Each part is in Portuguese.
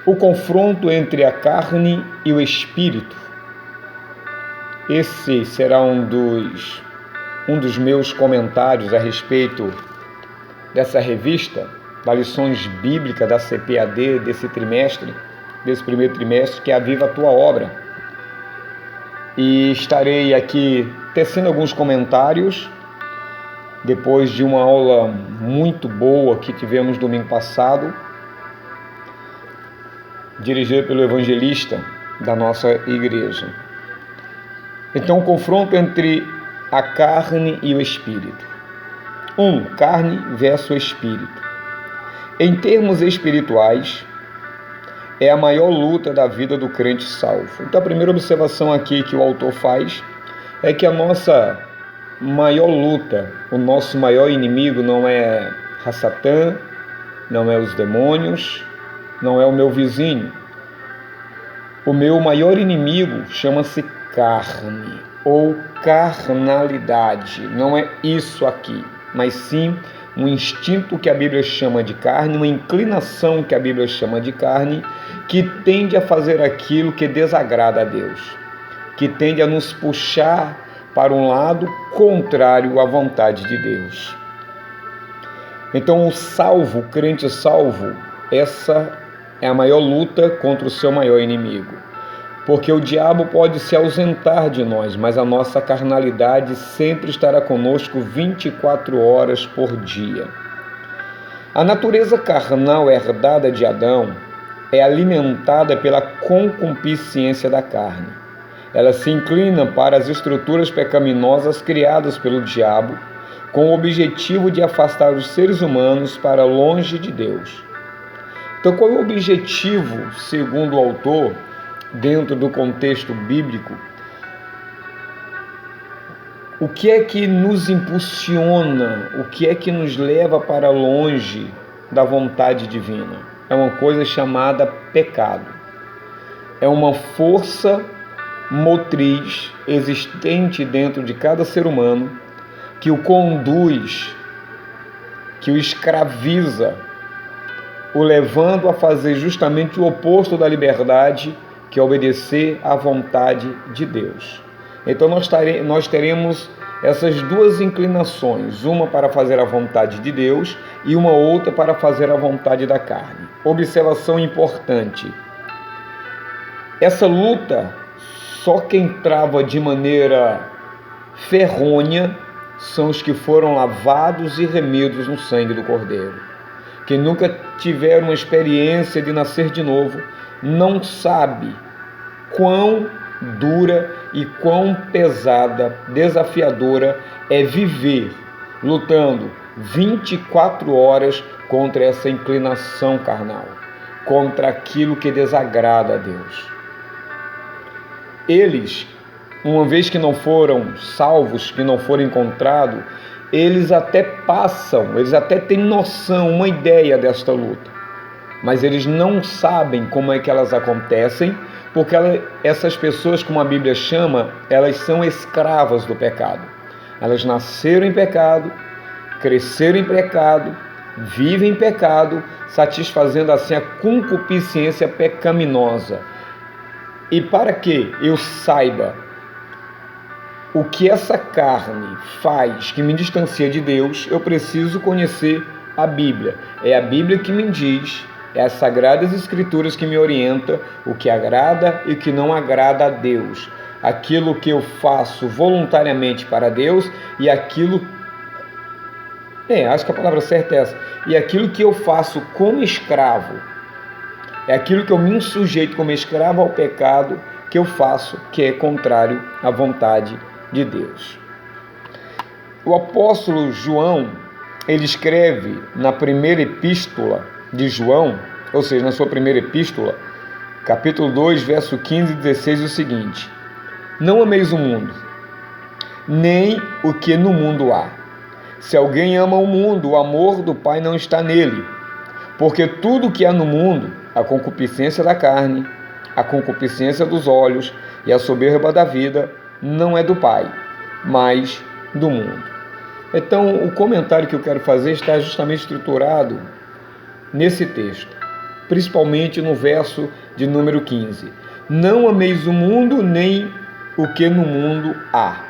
o confronto entre a carne e o espírito. Esse será um dos meus comentários a respeito dessa revista, das lições bíblicas da CPAD desse primeiro trimestre, que é a Viva a Tua Obra. E estarei aqui tecendo alguns comentários, depois de uma aula muito boa que tivemos domingo passado, dirigida pelo evangelista da nossa igreja. Então, o confronto entre a carne e o espírito. Carne versus espírito. Em termos espirituais, é a maior luta da vida do crente salvo. Então, a primeira observação aqui que o autor faz é que a nossa maior luta, o nosso maior inimigo não é Satã, não é os demônios, não é o meu vizinho. O meu maior inimigo chama-se carne ou carnalidade. Não é isso aqui, mas sim um instinto que a Bíblia chama de carne, uma inclinação que a Bíblia chama de carne, que tende a fazer aquilo que desagrada a Deus, que tende a nos puxar para um lado contrário à vontade de Deus. Então, o crente salvo, essa é a maior luta contra o seu maior inimigo. Porque o diabo pode se ausentar de nós, mas a nossa carnalidade sempre estará conosco 24 horas por dia. A natureza carnal herdada de Adão é alimentada pela concupiscência da carne. Ela se inclina para as estruturas pecaminosas criadas pelo diabo, com o objetivo de afastar os seres humanos para longe de Deus. Então, qual é o objetivo, segundo o autor, dentro do contexto bíblico? O que é que nos impulsiona? O que é que nos leva para longe da vontade divina? É uma coisa chamada pecado. É uma força motriz existente dentro de cada ser humano que o conduz, que o escraviza, o levando a fazer justamente o oposto da liberdade, que é obedecer à vontade de Deus. Então nós teremos essas duas inclinações, uma para fazer a vontade de Deus e uma outra para fazer a vontade da carne. Observação importante: essa luta, só quem trava de maneira ferronha são os que foram lavados e remidos no sangue do Cordeiro. Quem nunca tiveram uma experiência de nascer de novo, não sabe quão dura e quão pesada, desafiadora é viver lutando 24 horas contra essa inclinação carnal, contra aquilo que desagrada a Deus. Eles, uma vez que não foram salvos, que não foram encontrados, eles até têm noção, uma ideia desta luta, mas eles não sabem como é que elas acontecem, porque essas pessoas, como a Bíblia chama, elas são escravas do pecado. Elas nasceram em pecado, cresceram em pecado, vivem em pecado, satisfazendo assim a concupiscência pecaminosa. E para que eu saiba o que essa carne faz que me distancia de Deus, eu preciso conhecer a Bíblia. É a Bíblia que me diz, é as Sagradas Escrituras que me orienta o que agrada e o que não agrada a Deus. Aquilo que eu faço voluntariamente para Deus e aquilo... acho que a palavra certa é essa. E aquilo que eu faço como escravo. É aquilo que eu me sujeito como escravo ao pecado que eu faço, que é contrário à vontade de Deus. O apóstolo João, ele escreve na primeira epístola de João, ou seja, na sua primeira epístola, capítulo 2, verso 15 e 16, o seguinte: não ameis o mundo, nem o que no mundo há. Se alguém ama o mundo, o amor do Pai não está nele. Porque tudo que há no mundo, a concupiscência da carne, a concupiscência dos olhos e a soberba da vida, não é do Pai, mas do mundo. Então, o comentário que eu quero fazer está justamente estruturado nesse texto. principalmente no verso de número 15. Não ameis o mundo, nem o que no mundo há.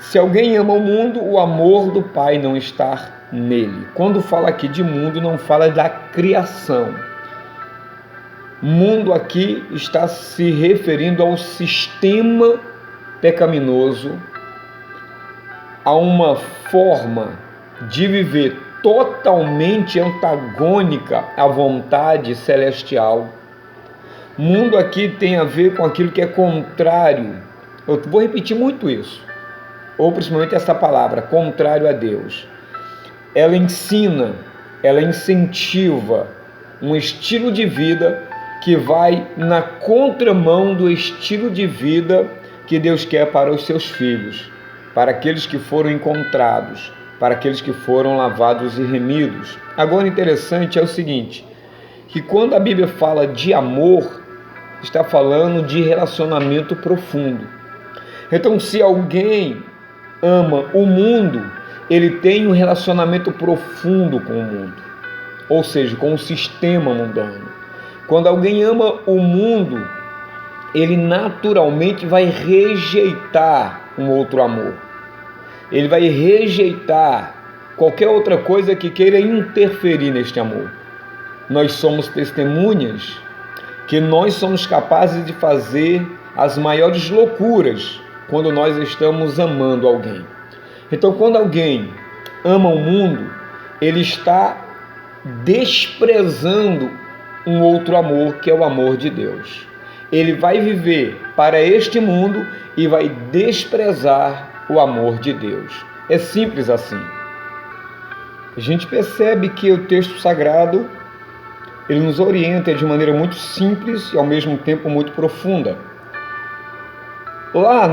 Se alguém ama o mundo, o amor do Pai não está nele. Quando fala aqui de mundo, não fala da criação. Mundo aqui está se referindo ao sistema pecaminoso, a uma forma de viver totalmente antagônica à vontade celestial. Mundo aqui tem a ver com aquilo que é contrário. Eu vou repetir muito isso, ou principalmente essa palavra, contrário a Deus. Ela ensina, ela incentiva um estilo de vida que vai na contramão do estilo de vida que Deus quer para os seus filhos, para aqueles que foram encontrados, para aqueles que foram lavados e remidos. Agora, interessante é o seguinte, que quando a Bíblia fala de amor, está falando de relacionamento profundo. Então, se alguém ama o mundo, ele tem um relacionamento profundo com o mundo, ou seja, com o sistema mundano. Quando alguém ama o mundo, ele naturalmente vai rejeitar um outro amor. Ele vai rejeitar qualquer outra coisa que queira interferir neste amor. Nós somos testemunhas que nós somos capazes de fazer as maiores loucuras quando nós estamos amando alguém. Então, quando alguém ama o mundo, ele está desprezando um outro amor, que é o amor de Deus. Ele vai viver para este mundo e vai desprezar o amor de Deus. É simples assim. A gente percebe que o texto sagrado, ele nos orienta de maneira muito simples e ao mesmo tempo muito profunda. Lá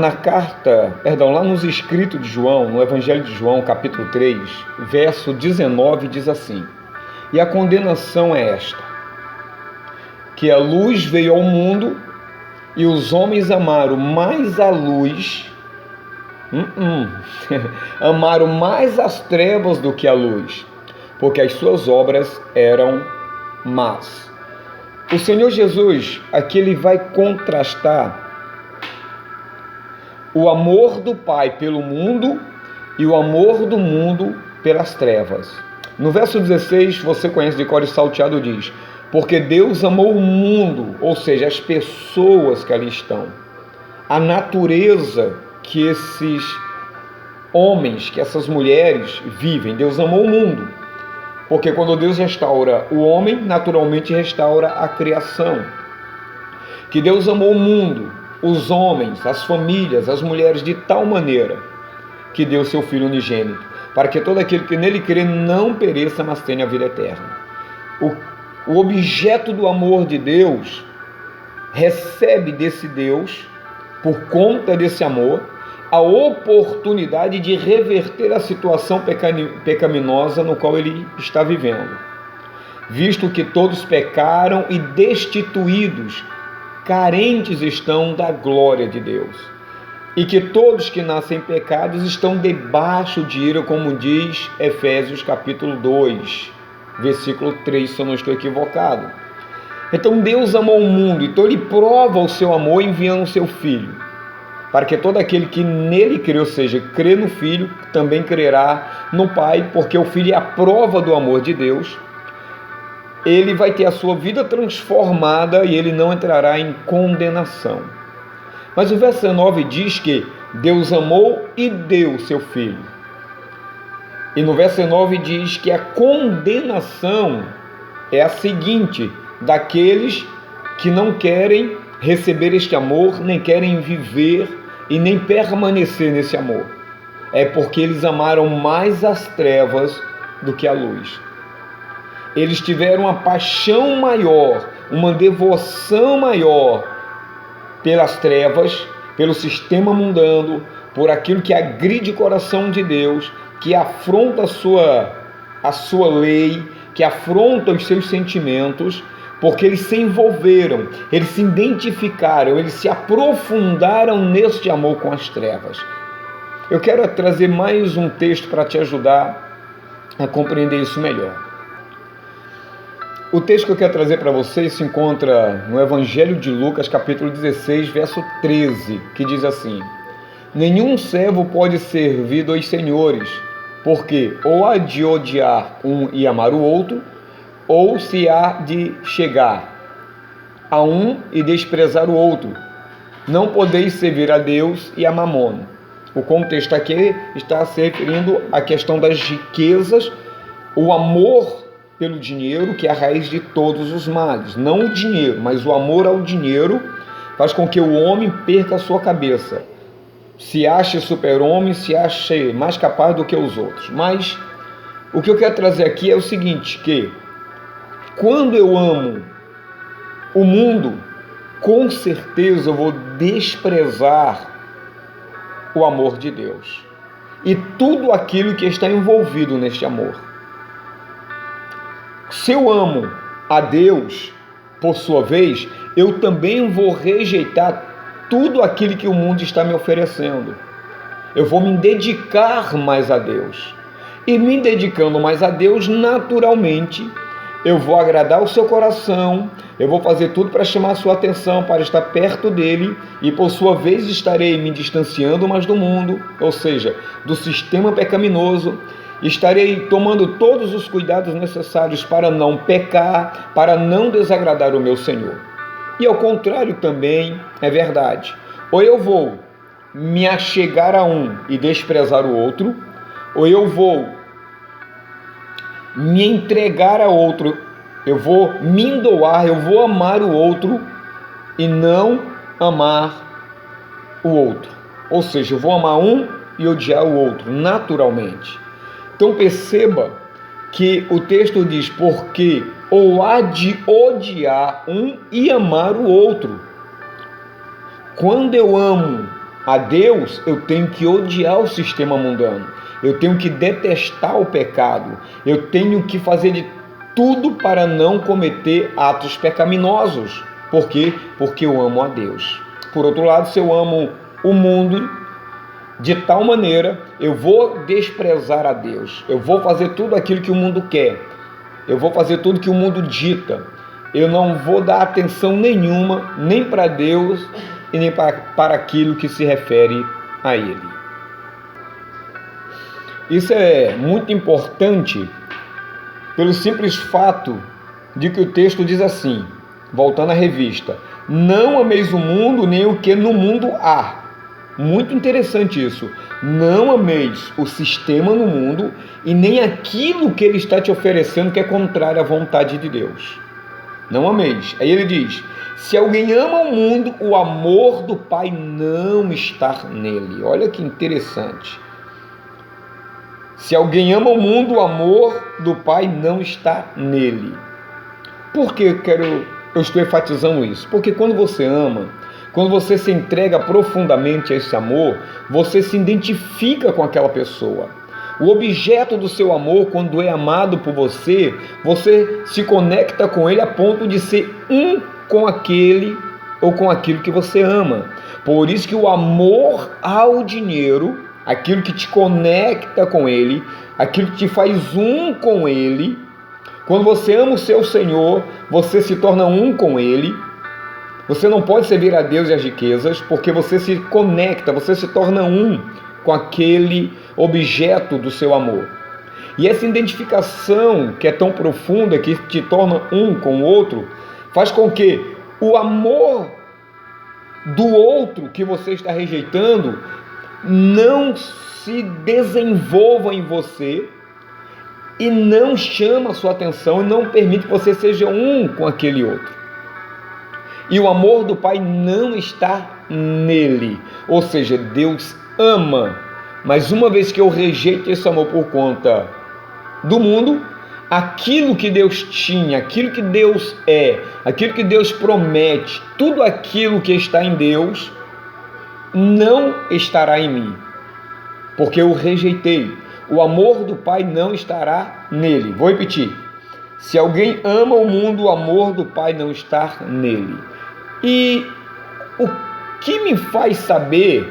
nos escritos de João, no Evangelho de João, capítulo 3, verso 19, diz assim: e a condenação é esta, que a luz veio ao mundo e os homens amaram mais a luz, amaram mais as trevas do que a luz, porque as suas obras eram más. O Senhor Jesus, aqui ele vai contrastar o amor do Pai pelo mundo e o amor do mundo pelas trevas. No verso 16, você conhece de cor e salteado, diz: porque Deus amou o mundo, ou seja, as pessoas que ali estão, a natureza que esses homens, que essas mulheres vivem. Deus amou o mundo, porque quando Deus restaura o homem, naturalmente restaura a criação. Que Deus amou o mundo, os homens, as famílias, as mulheres, de tal maneira que deu seu Filho unigênito, para que todo aquele que nele crê não pereça, mas tenha a vida eterna. O objeto do amor de Deus recebe desse Deus, por conta desse amor, a oportunidade de reverter a situação pecaminosa no qual ele está vivendo. Visto que todos pecaram e destituídos, carentes estão da glória de Deus. E que todos que nascem pecados estão debaixo de ira, como diz Efésios capítulo 2, versículo 3, se eu não estou equivocado. Então Deus amou o mundo, então ele prova o seu amor enviando o seu Filho, para que todo aquele que nele crê, ou seja, crê no Filho, também crerá no Pai, porque o Filho é a prova do amor de Deus. Ele vai ter a sua vida transformada e ele não entrará em condenação. Mas o verso 19 diz que Deus amou e deu seu Filho. E no verso 19 diz que a condenação é a seguinte: daqueles que não querem receber este amor, nem querem viver e nem permanecer nesse amor. É porque eles amaram mais as trevas do que a luz. Eles tiveram uma paixão maior, uma devoção maior pelas trevas, pelo sistema mundano, por aquilo que agride o coração de Deus, que afronta a sua lei, que afronta os seus sentimentos, porque eles se envolveram, eles se identificaram, eles se aprofundaram neste amor com as trevas. Eu quero trazer mais um texto para te ajudar a compreender isso melhor. O texto que eu quero trazer para vocês se encontra no Evangelho de Lucas, capítulo 16, verso 13, que diz assim: nenhum servo pode servir dois senhores, porque ou há de odiar um e amar o outro, ou se há de chegar a um e desprezar o outro. Não podeis servir a Deus e a Mamona. O contexto aqui está se referindo à questão das riquezas, o amor pelo dinheiro, que é a raiz de todos os males. Não o dinheiro, mas o amor ao dinheiro faz com que o homem perca a sua cabeça. Se ache super-homem, se ache mais capaz do que os outros. Mas o que eu quero trazer aqui é o seguinte, que quando eu amo o mundo, com certeza eu vou desprezar o amor de Deus e tudo aquilo que está envolvido neste amor. Se eu amo a Deus, por sua vez, eu também vou rejeitar tudo aquilo que o mundo está me oferecendo. Eu vou me dedicar mais a Deus. E me dedicando mais a Deus, naturalmente, eu vou agradar o seu coração, eu vou fazer tudo para chamar a sua atenção, para estar perto dele, e por sua vez estarei me distanciando mais do mundo, ou seja, do sistema pecaminoso. Estarei tomando todos os cuidados necessários para não pecar, para não desagradar o meu Senhor. E ao contrário também é verdade. Ou eu vou me achegar a um e desprezar o outro, ou eu vou me entregar a outro, eu vou me doar, eu vou amar o outro e não amar o outro. Ou seja, eu vou amar um e odiar o outro, naturalmente. Então perceba que o texto diz, porque ou há de odiar um e amar o outro. Quando eu amo a Deus, eu tenho que odiar o sistema mundano. Eu tenho que detestar o pecado. Eu tenho que fazer de tudo para não cometer atos pecaminosos. Por quê? Porque eu amo a Deus. Por outro lado, se eu amo o mundo, de tal maneira, eu vou desprezar a Deus. Eu vou fazer tudo aquilo que o mundo quer. Eu vou fazer tudo que o mundo dita. Eu não vou dar atenção nenhuma, nem para Deus e nem para aquilo que se refere a Ele. Isso é muito importante pelo simples fato de que o texto diz assim, voltando à revista: não ameis o mundo nem o que no mundo há. Muito interessante isso. Não ameis o sistema no mundo e nem aquilo que ele está te oferecendo que é contrário à vontade de Deus. Não ameis. Aí ele diz: se alguém ama o mundo, o amor do Pai não está nele. Olha que interessante. Se alguém ama o mundo, o amor do Pai não está nele. Por que eu estou enfatizando isso? Porque quando você ama, quando você se entrega profundamente a esse amor, você se identifica com aquela pessoa. O objeto do seu amor, quando é amado por você, você se conecta com ele a ponto de ser um com aquele ou com aquilo que você ama. Por isso que o amor ao dinheiro, aquilo que te conecta com ele, aquilo que te faz um com ele, quando você ama o seu Senhor, você se torna um com ele. Você não pode servir a Deus e as riquezas, porque você se conecta, você se torna um com aquele objeto do seu amor. E essa identificação que é tão profunda, que te torna um com o outro, faz com que o amor do outro que você está rejeitando não se desenvolva em você e não chama a sua atenção e não permite que você seja um com aquele outro. E o amor do Pai não está nele. Ou seja, Deus ama. Mas uma vez que eu rejeito esse amor por conta do mundo, aquilo que Deus tinha, aquilo que Deus é, aquilo que Deus promete, tudo aquilo que está em Deus, não estará em mim. Porque eu rejeitei. O amor do Pai não estará nele. Vou repetir. Se alguém ama o mundo, o amor do Pai não está nele. E o que me faz saber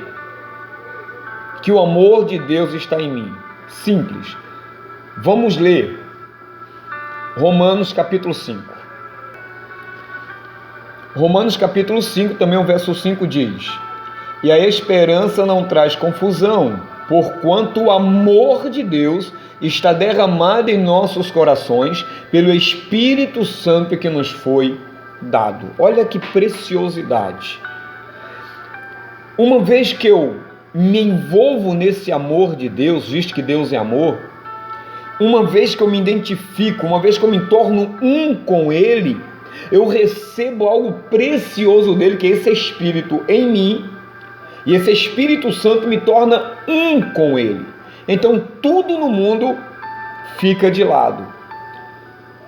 que o amor de Deus está em mim? Simples. Vamos ler Romanos capítulo 5. Romanos capítulo 5, também o verso 5 diz: e a esperança não traz confusão, porquanto o amor de Deus está derramado em nossos corações pelo Espírito Santo que nos foi dado. Olha que preciosidade. Uma vez que eu me envolvo nesse amor de Deus, visto que Deus é amor, uma vez que eu me identifico, uma vez que eu me torno um com Ele, eu recebo algo precioso dele, que é esse Espírito em mim, e esse Espírito Santo me torna um com Ele. Então tudo no mundo fica de lado.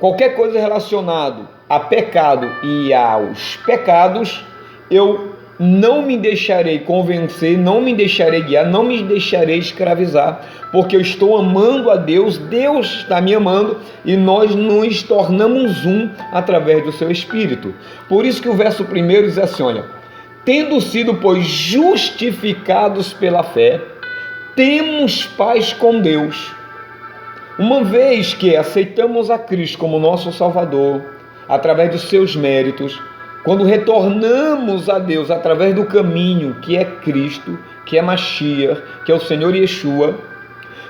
Qualquer coisa relacionada a pecado e aos pecados, eu não me deixarei convencer, não me deixarei guiar, não me deixarei escravizar, porque eu estou amando a Deus, Deus está me amando e nós nos tornamos um através do seu Espírito. Por isso que o verso 1 diz assim, olha: tendo sido, pois, justificados pela fé, temos paz com Deus. Uma vez que aceitamos a Cristo como nosso Salvador, através dos seus méritos, quando retornamos a Deus através do caminho que é Cristo, que é Mashiach, que é o Senhor Yeshua,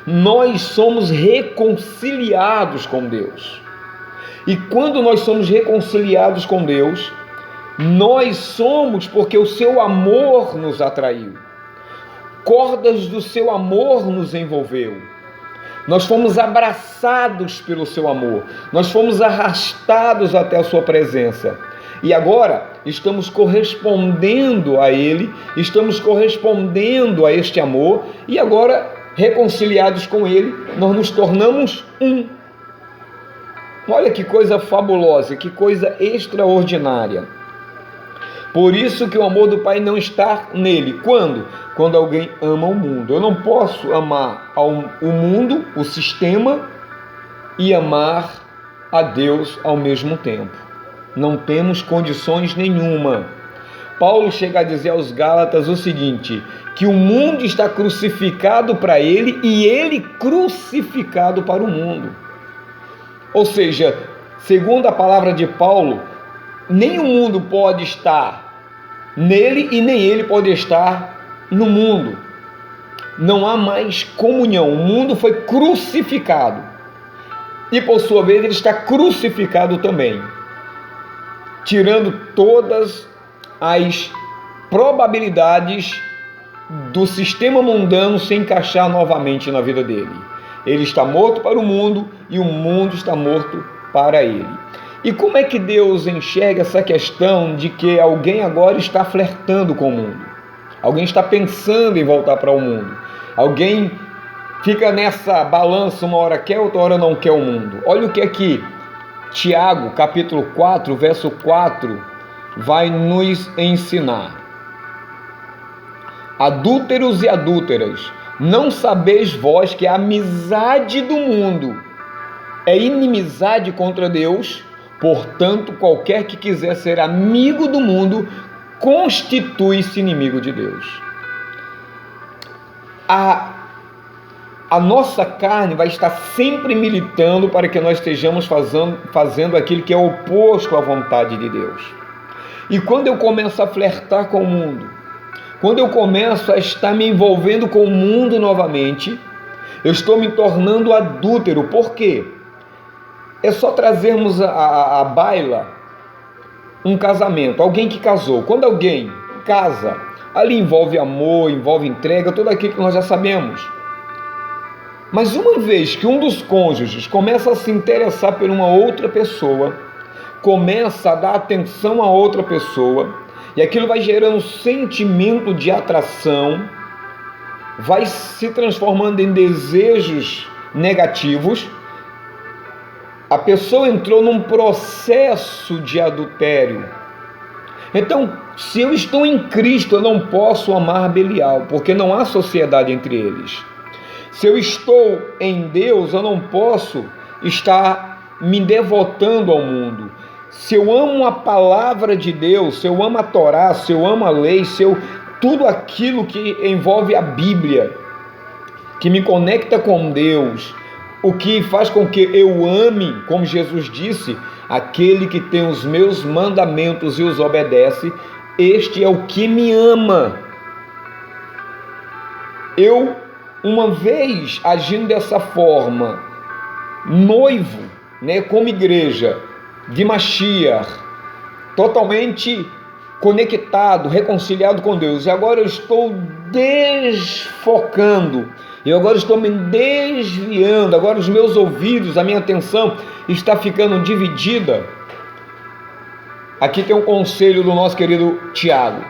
nós somos reconciliados com Deus. E quando nós somos reconciliados com Deus, nós somos porque o seu amor nos atraiu. Cordas do seu amor nos envolveu. Nós fomos abraçados pelo seu amor. Nós fomos arrastados até a sua presença. E agora estamos correspondendo a Ele, estamos correspondendo a este amor, e agora, reconciliados com Ele, nós nos tornamos um. Olha que coisa fabulosa, que coisa extraordinária. Por isso que o amor do Pai não está nele. Quando? Quando alguém ama o mundo. Eu não posso amar o mundo, o sistema, e amar a Deus ao mesmo tempo. Não temos condições nenhuma. Paulo chega a dizer aos Gálatas o seguinte, que o mundo está crucificado para ele e ele crucificado para o mundo. Ou seja, segundo a palavra de Paulo, nem o mundo pode estar nele e nem ele pode estar no mundo. Não há mais comunhão. O mundo foi crucificado e, por sua vez, ele está crucificado também, tirando todas as probabilidades do sistema mundano se encaixar novamente na vida dele. Ele está morto para o mundo e o mundo está morto para ele. E como é que Deus enxerga essa questão de que alguém agora está flertando com o mundo? Alguém está pensando em voltar para o mundo. Alguém fica nessa balança, uma hora quer, outra hora não quer o mundo. Olha o que aqui Tiago, capítulo 4, verso 4, vai nos ensinar. Adúlteros e adúlteras, não sabeis vós que a amizade do mundo é inimizade contra Deus? Portanto, qualquer que quiser ser amigo do mundo, constitui-se inimigo de Deus. A nossa carne vai estar sempre militando para que nós estejamos fazendo aquilo que é oposto à vontade de Deus. E quando eu começo a flertar com o mundo, quando eu começo a estar me envolvendo com o mundo novamente, eu estou me tornando adúltero. Por quê? É só trazermos a baila um casamento, alguém que casou. Quando alguém casa, ali envolve amor, envolve entrega, tudo aquilo que nós já sabemos. Mas uma vez que um dos cônjuges começa a se interessar por uma outra pessoa, começa a dar atenção a outra pessoa, e aquilo vai gerando um sentimento de atração, vai se transformando em desejos negativos, a pessoa entrou num processo de adultério. Então, se eu estou em Cristo, eu não posso amar Belial, porque não há sociedade entre eles. Se eu estou em Deus, eu não posso estar me devotando ao mundo. Se eu amo a palavra de Deus, se eu amo a Torá, se eu amo a lei, tudo aquilo que envolve a Bíblia, que me conecta com Deus, o que faz com que eu ame, como Jesus disse, aquele que tem os meus mandamentos e os obedece, este é o que me ama. Eu, uma vez agindo dessa forma, noivo, como igreja de Mashiach, totalmente conectado, reconciliado com Deus, e agora eu estou desfocando, eu agora estou me desviando, agora os meus ouvidos, a minha atenção está ficando dividida. Aqui tem um conselho do nosso querido Tiago: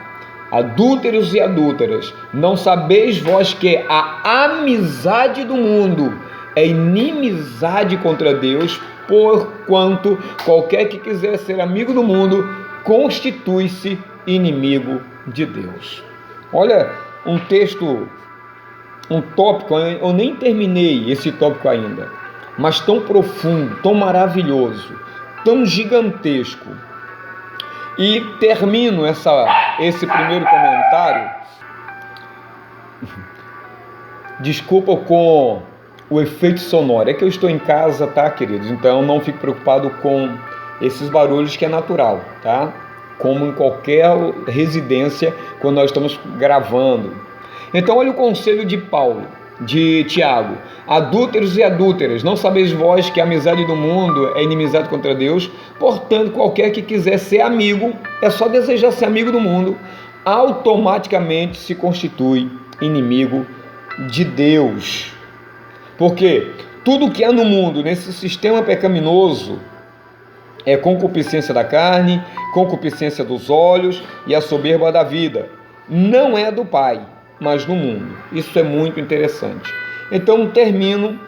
adúlteros e adúlteras, não sabeis vós que a amizade do mundo é inimizade contra Deus, porquanto qualquer que quiser ser amigo do mundo constitui-se inimigo de Deus. Olha, um texto, um tópico, eu nem terminei esse tópico ainda, mas tão profundo, tão maravilhoso, tão gigantesco. E termino esse primeiro comentário, desculpa com o efeito sonoro, é que eu estou em casa, tá, queridos? Então não fique preocupado com esses barulhos, que é natural, tá? Como em qualquer residência, quando nós estamos gravando. Então olha o conselho de Paulo, de Tiago: adúlteros e adúlteras, não sabeis vós que a amizade do mundo é inimizade contra Deus? Portanto, qualquer que quiser ser amigo, é só desejar ser amigo do mundo, automaticamente se constitui inimigo de Deus. Porque tudo que há no mundo, nesse sistema pecaminoso, é concupiscência da carne, concupiscência dos olhos e a soberba da vida. Não é do Pai, mas do mundo. Isso é muito interessante. Então termino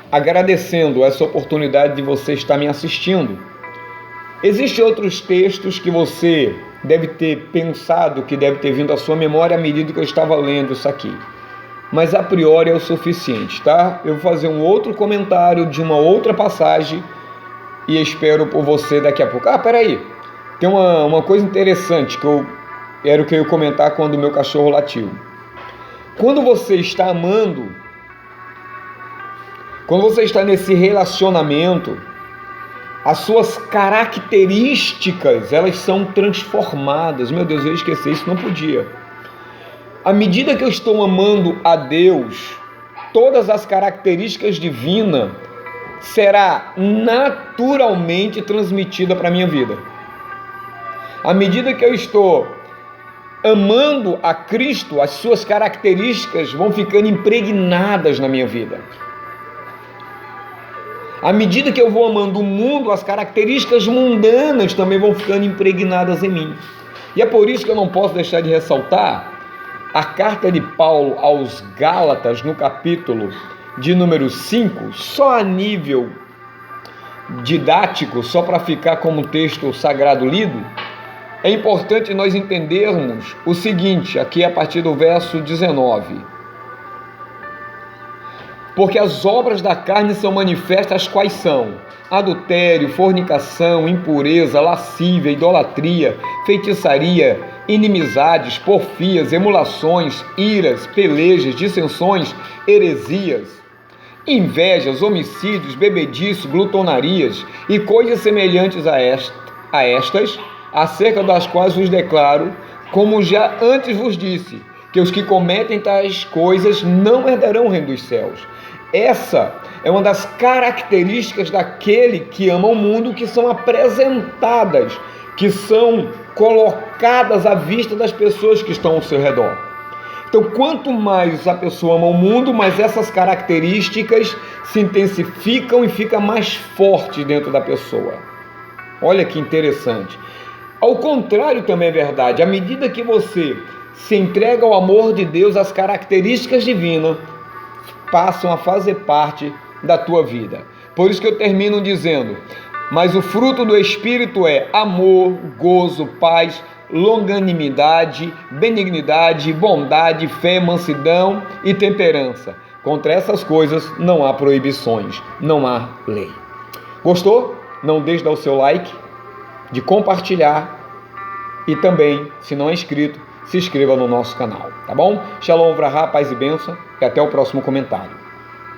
agradecendo essa oportunidade de você estar me assistindo. Existem outros textos que você deve ter pensado, que deve ter vindo à sua memória à medida que eu estava lendo isso aqui. Mas a priori é o suficiente, tá? Eu vou fazer um outro comentário de uma outra passagem e espero por você daqui a pouco. Peraí, tem uma coisa interessante que eu ia comentar quando o meu cachorro latiu. Quando você está amando, quando você está nesse relacionamento, as suas características, elas são transformadas. Meu Deus, eu esqueci, isso não podia. À medida que eu estou amando a Deus, todas as características divinas será naturalmente transmitida para a minha vida. À medida que eu estou amando a Cristo, as suas características vão ficando impregnadas na minha vida. À medida que eu vou amando o mundo, as características mundanas também vão ficando impregnadas em mim. E é por isso que eu não posso deixar de ressaltar a carta de Paulo aos Gálatas, no capítulo de número 5, só a nível didático, só para ficar como texto sagrado lido. É importante nós entendermos o seguinte, aqui a partir do verso 19. Porque as obras da carne são manifestas, quais são? Adultério, fornicação, impureza, lascívia, idolatria, feitiçaria, inimizades, porfias, emulações, iras, pelejas, dissensões, heresias, invejas, homicídios, bebediço, glutonarias e coisas semelhantes a estas, acerca das quais vos declaro, como já antes vos disse, que os que cometem tais coisas não herdarão o reino dos céus. Essa é uma das características daquele que ama o mundo, que são apresentadas, que são colocadas à vista das pessoas que estão ao seu redor. Então, quanto mais a pessoa ama o mundo, mais essas características se intensificam e ficam mais fortes dentro da pessoa. Olha que interessante. Ao contrário também é verdade. À medida que você se entrega ao amor de Deus, as características divinas passam a fazer parte da tua vida. Por isso que eu termino dizendo: mas o fruto do Espírito é amor, gozo, paz, longanimidade, benignidade, bondade, fé, mansidão e temperança. Contra essas coisas não há proibições, não há lei. Gostou? Não deixe de dar o seu like, de compartilhar e também, se não é inscrito, se inscreva no nosso canal, tá bom? Shalom, vrahá, paz e bênção, e até o próximo comentário.